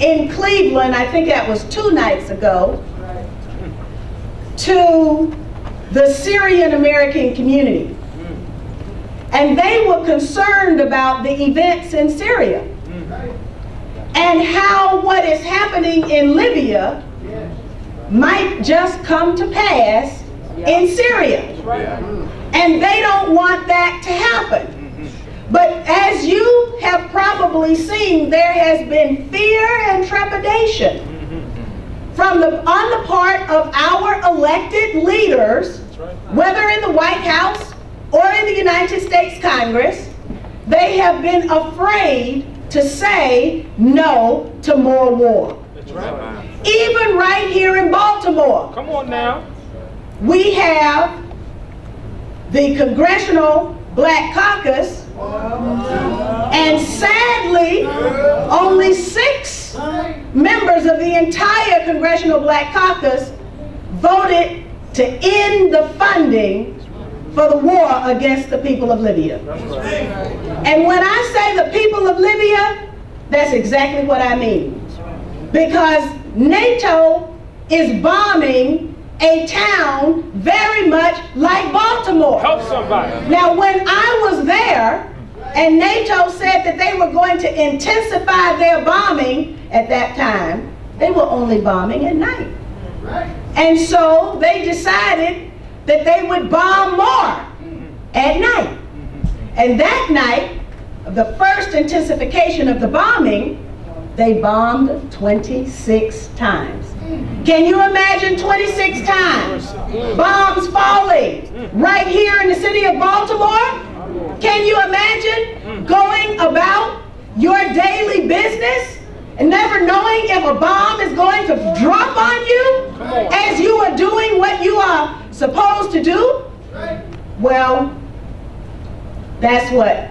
in Cleveland, I think that was 2 nights ago, to the Syrian American community. And they were concerned about the events in Syria and how what is happening in Libya might just come to pass in Syria. And they don't want that to happen. But as you have probably seen, there has been fear and trepidation on the part of our elected leaders, whether in the White House or in the United States Congress. They have been afraid to say no to more war. That's right. Even right here in Baltimore. Come on now. We have the Congressional Black Caucus, and sadly, only 6 members of the entire Congressional Black Caucus voted to end the funding for the war against the people of Libya. And when I say the people of Libya, that's exactly what I mean. Because NATO is bombing a town very much like Baltimore. Help somebody. Now, when I was there, and NATO said that they were going to intensify their bombing at that time, they were only bombing at night. And so they decided that they would bomb more at night. And that night, the first intensification of the bombing, they bombed 26 times. Can you imagine 26 times bombs falling right here in the city of Baltimore? Can you imagine going about your daily business and never knowing if a bomb is going to drop on you as you are doing what you are supposed to do? Well, that's what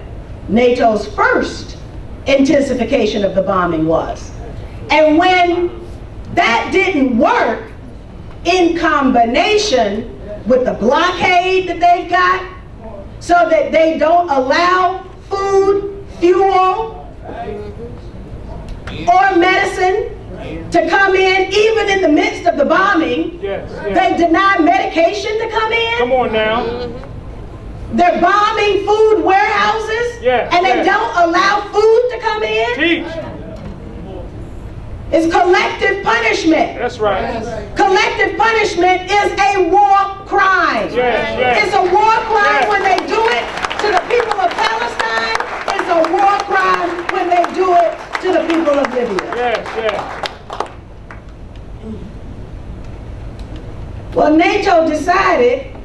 NATO's first intensification of the bombing was. And when that didn't work, in combination with the blockade that they've got, so that they don't allow food, fuel, or medicine to come in, even in the midst of the bombing. They deny medication to come in. Come on now. They're bombing food warehouses, and they don't allow food to come in. Teach. It's collective punishment. That's right. Collective punishment is a war crime. It's a war crime when they do it to the people of Palestine. It's a war crime when they do it to the people of Libya. Well, NATO decided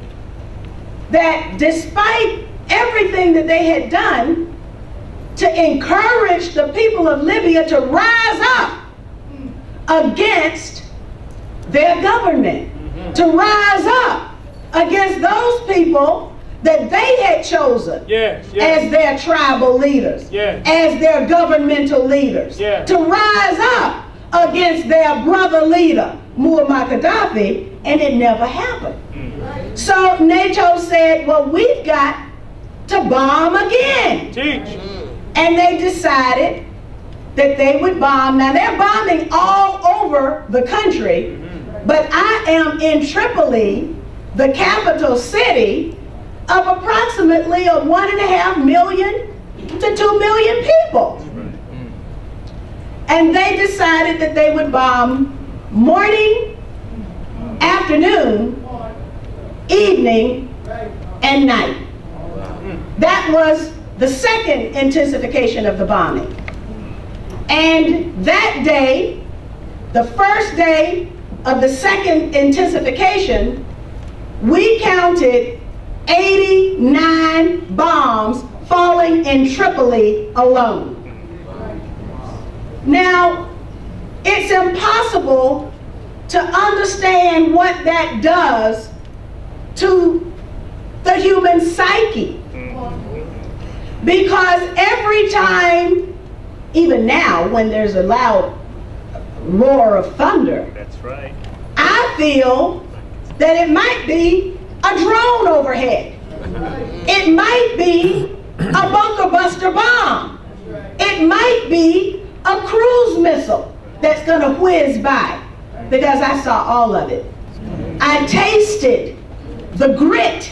that despite everything that they had done to encourage the people of Libya to rise up against their government, to rise up against those people that they had chosen as their tribal leaders, as their governmental leaders, to rise up against their brother leader, Muammar Gaddafi, and it never happened. So NATO said, well, we've got to bomb again. And they decided that they would bomb. Now they're bombing all over the country, but I am in Tripoli, the capital city of approximately 1.5 million to 2 million people. And they decided that they would bomb morning, afternoon, evening, and night. That was the second intensification of the bombing. And that day, the first day of the second intensification, we counted 89 bombs falling in Tripoli alone. Now, it's impossible to understand what that does to the human psyche. Because every time, even now, when there's a loud roar of thunder, I feel that it might be a drone overhead. It might be a bunker buster bomb. It might be a cruise missile that's going to whiz by, because I saw all of it. I tasted the grit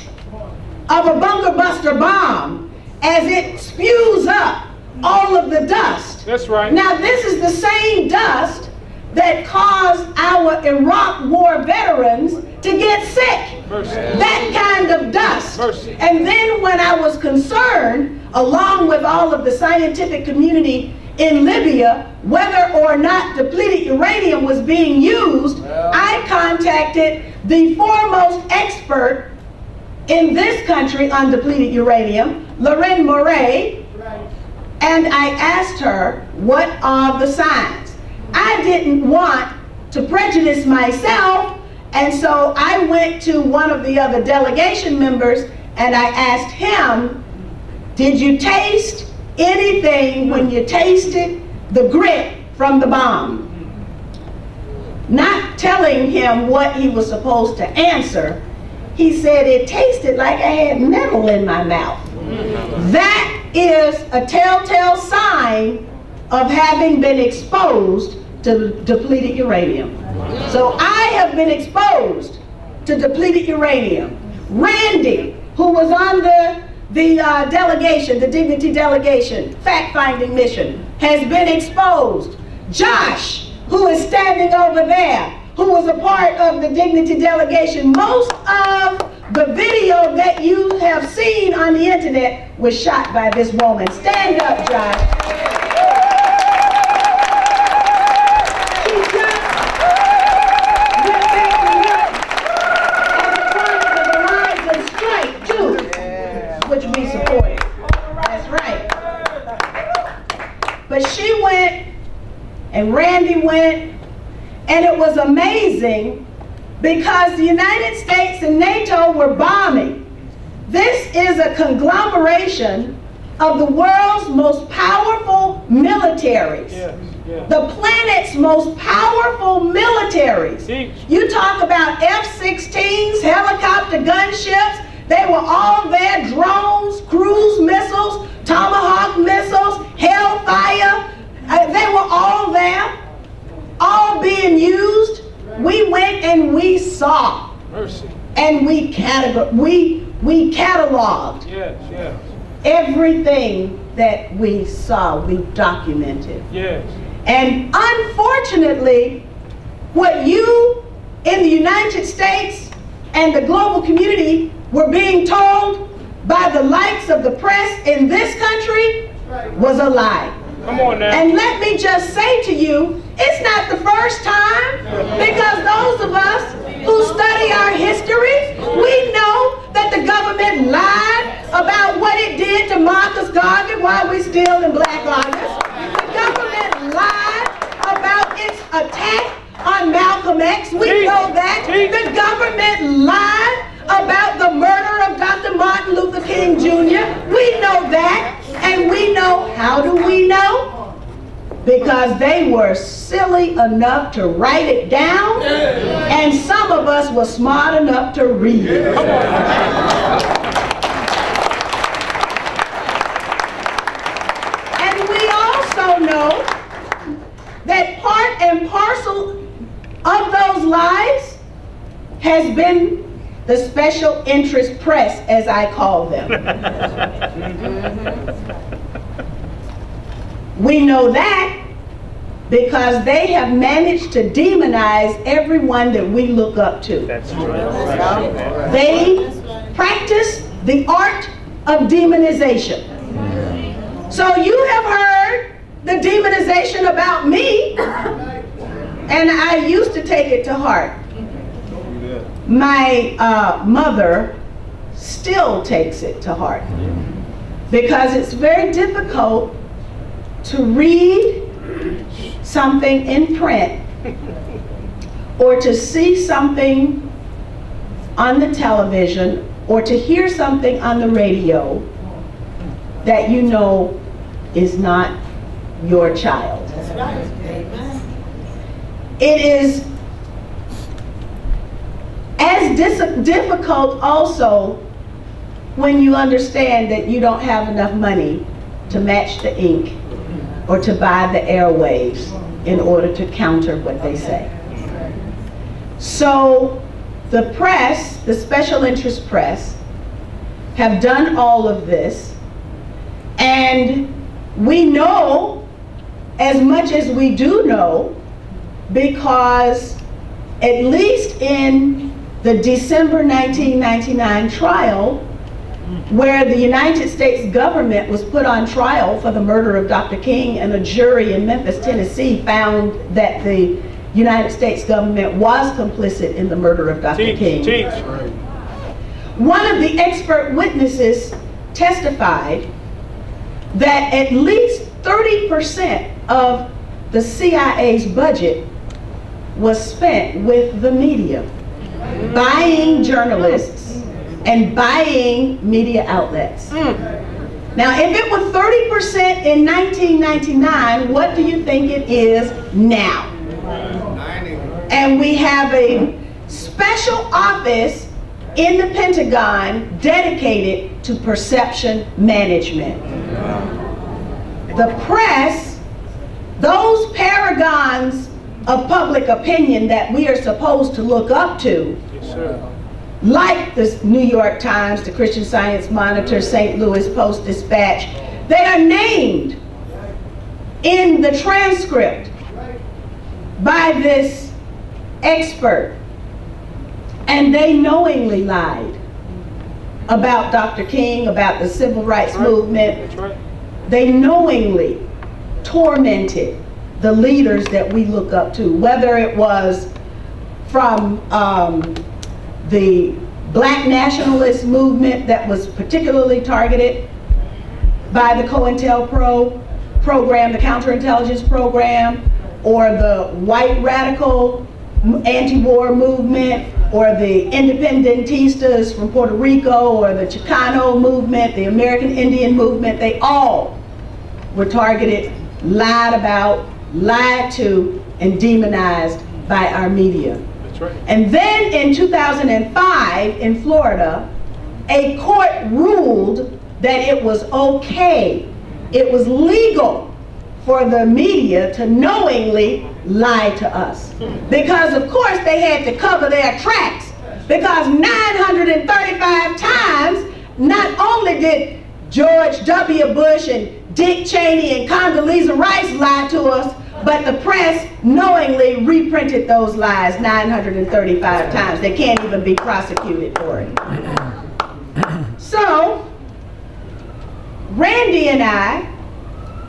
of a bunker buster bomb as it spews up all of the dust. That's right. Now this is the same dust that caused our Iraq war veterans to get sick. Mercy. That kind of dust. Mercy. And then when I was concerned, along with all of the scientific community in Libya, whether or not depleted uranium was being used, I contacted the foremost expert in this country on depleted uranium, Lorraine Moray, and I asked her, what are the signs? I didn't want to prejudice myself, and so I went to one of the other delegation members and I asked him, did you taste anything when you tasted the grit from the bomb? Not telling him what he was supposed to answer, he said it tasted like I had metal in my mouth. That is a telltale sign of having been exposed to depleted uranium. So I have been exposed to depleted uranium. Randy, who was on the delegation, the Dignity delegation, fact-finding mission, has been exposed. Josh, who is standing over there, who was a part of the Dignity delegation. Most of the video that you have seen on the internet was shot by this woman. Stand up, Josh. She just went back to work as a part of the Verizon strike, too, which we supported. That's right. But she went, and Randy went, and it was amazing because the United States and NATO were bombing. This is a conglomeration of the world's most powerful militaries. Yes, yes. The planet's most powerful militaries. You talk about F-16s, helicopter gunships, they were all there, drones, cruise missiles, Tomahawk missiles, Hellfire, they were all there, all being used. We went and we saw. Mercy. And we cataloged. Yes, yes. Everything that we saw, we documented. Yes. And unfortunately, what you in the United States and the global community were being told by the likes of the press in this country was a lie. Come on now. And let me just say to you, it's not the first time, because those of us who study our history, we know that the government lied about what it did to Marcus Garvey while we're still in Black August. The government lied about its attack on Malcolm X. We know that. The government lied about the murder of Dr. Martin Luther King Jr. We know that. And we know, how do we know? Because they were silly enough to write it down, and some of us were smart enough to read it. And we also know that part and parcel of those lies has been the special interest press, as I call them. We know that because they have managed to demonize everyone that we look up to. That's right. They practice the art of demonization. So you have heard the demonization about me, and I used to take it to heart. My mother still takes it to heart, because it's very difficult to read something in print or to see something on the television or to hear something on the radio that you know is not your child. That's right. Amen. It is as difficult also when you understand that you don't have enough money to match the ink or to buy the airwaves in order to counter what they say. So the press, the special interest press, have done all of this, and we know as much as we do know because at least in the December 1999 trial, where the United States government was put on trial for the murder of Dr. King, and a jury in Memphis, Tennessee found that the United States government was complicit in the murder of Dr. King. One of the expert witnesses testified that at least 30% of the CIA's budget was spent with the media, buying journalists and buying media outlets. Now, if it was 30% in 1999, what do you think it is now? And we have a special office in the Pentagon dedicated to perception management. The press, those paragons of public opinion that we are supposed to look up to, like the New York Times, the Christian Science Monitor, St. Louis Post-Dispatch, they are named in the transcript by this expert, and they knowingly lied about Dr. King, about the civil rights movement. They knowingly tormented the leaders that we look up to, whether it was from the black nationalist movement that was particularly targeted by the COINTELPRO program, the counterintelligence program, or the white radical anti-war movement, or the independentistas from Puerto Rico, or the Chicano movement, the American Indian movement. They all were targeted, lied about, lied to, and demonized by our media. That's right. And then in 2005 in Florida, a court ruled that it was okay, it was legal for the media to knowingly lie to us. Because of course they had to cover their tracks, because 935 times not only did George W. Bush and Dick Cheney and Condoleezza Rice lie to us, but the press knowingly reprinted those lies 935 times. They can't even be prosecuted for it. So, Randy and I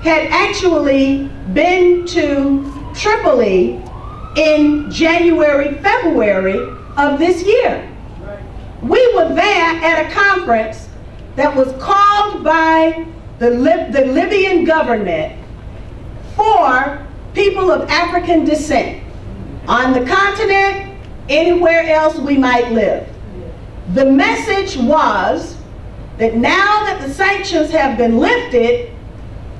had actually been to Tripoli in January, February of this year. We were there at a conference that was called by the Libyan government for people of African descent on the continent, anywhere else we might live. The message was that now that the sanctions have been lifted,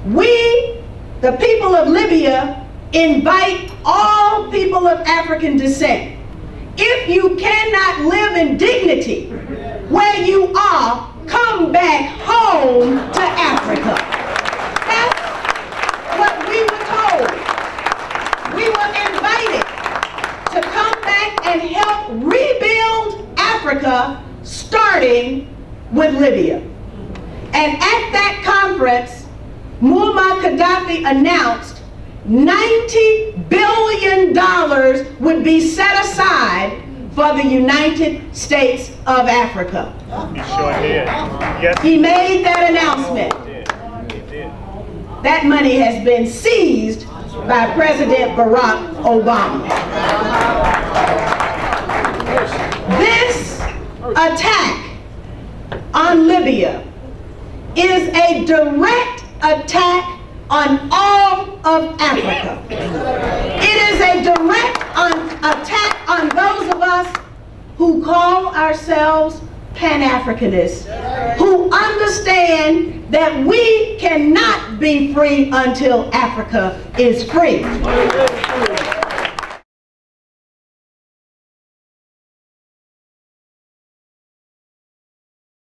we, the people of Libya, invite all people of African descent. If you cannot live in dignity where you are, come back home to Africa. That's what we were told. We were invited to come back and help rebuild Africa, starting with Libya. And at that conference, Muammar Gaddafi announced $90 billion would be set aside for the United States of Africa. He sure did. Yes. He made that announcement. He did. That money has been seized by President Barack Obama. This attack on Libya is a direct attack on all of Africa. It is a direct attack on those of us who call ourselves Pan-Africanists, who understand that we cannot be free until Africa is free.